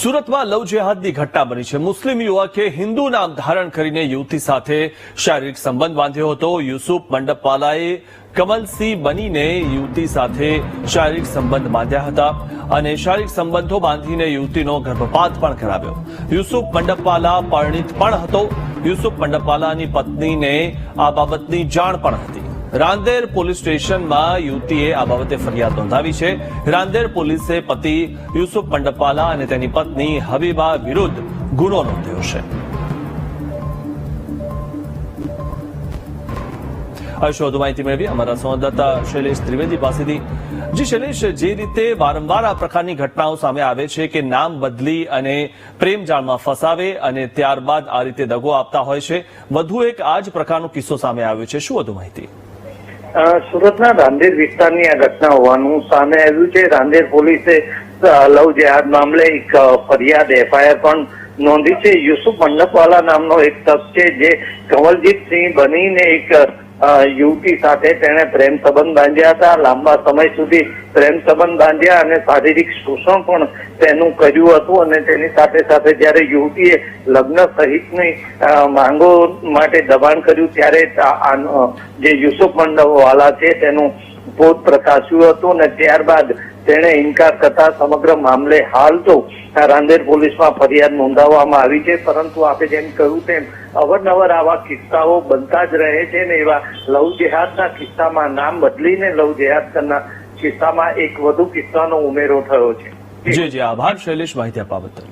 સુરતમાં લવ જેહાદની ઘટના બની છે। મુસ્લિમ યુવકે હિન્દુ નામ ધારણ કરીને યુવતી સાથે શારીરિક સંબંધ બાંધ્યો હતો। યુસુફ મંડપવાલાએ કમલસિંહ બનીને યુવતી સાથે શારીરિક સંબંધ બાંધ્યા હતા અને શારીરિક સંબંધો બાંધીને યુવતીનો ગર્ભપાત પણ કરાવ્યો। યુસુફ મંડપવાલા પરિણીત પણ હતો। યુસુફ મંડપવાલાની પત્નીને આ બાબતની જાણ પણ હતી। રાંદેર પોલીસ સ્ટેશનમાં યુવતીએ આ બાબતે ફરિયાદ નોંધાવી છે। રાંદેર પોલીસે પતિ યુસુફ મંડપવાલા અને તેની પત્ની હબીબા વિરુદ્ધ ગુનો નોંધ્યો છે। વધુ માહિતી મેળવી અમારા સંવાદદાતા શૈલેષ ત્રિવેદી પાસેથી। જી શૈલેષ, જે રીતે વારંવાર આ પ્રકારની ઘટનાઓ સામે આવે છે કે નામ બદલી અને પ્રેમ જાળમાં ફસાવે અને ત્યારબાદ આ રીતે દગો આપતા હોય છે, વધુ એક આ જ પ્રકારનો કિસ્સો સામે આવ્યો છે, શું વધુ માહિતી? સુરતના રાંદેર વિસ્તારની આ ઘટના હોવાનું સામે આવ્યું છે। રાંદેર પોલીસે લવ જેહાદ મામલે એક ફરિયાદ એફઆઈઆર પણ નોંધી છે। યુસુફ મંડપવાલા નામનો એક શખ્સ છે જે કમલજીતસિંહ બનીને એક યુવતી સાથે તેણે પ્રેમ સંબંધ બાંધ્યા હતા। લાંબા સમય સુધી પ્રેમ સંબંધ બાંધ્યા અને શારીરિક શોષણ પણ તેનું કર્યું હતું અને તેની સાથે સાથે જયારે યુવતીએ લગ્ન સહિતની માંગો માટે દબાણ કર્યું ત્યારે જે યુસુફ મંડપવાલા છે તેનું પોત પ્રકાશ્યું હતું અને ત્યારબાદ તેણે ઇનકાર કરતા સમગ્ર મામલે હાલ તો રાંદેર પોલીસમાં ફરિયાદ નોંધાવવામાં આવી છે। પરંતુ આપણે જેમ કહ્યું તેમ અવારનવાર આવા કિસ્સાઓ બનતા જ રહે છે ને એવા લવ જેહાદના કિસ્સામાં નામ બદલીને લવ જેહાદ કરનાર કિસ્સામાં એક વધુ કિસ્સાનો ઉમેરો થયો છે। જી આભાર શૈલેષ, માહિતી આપવા બદલ।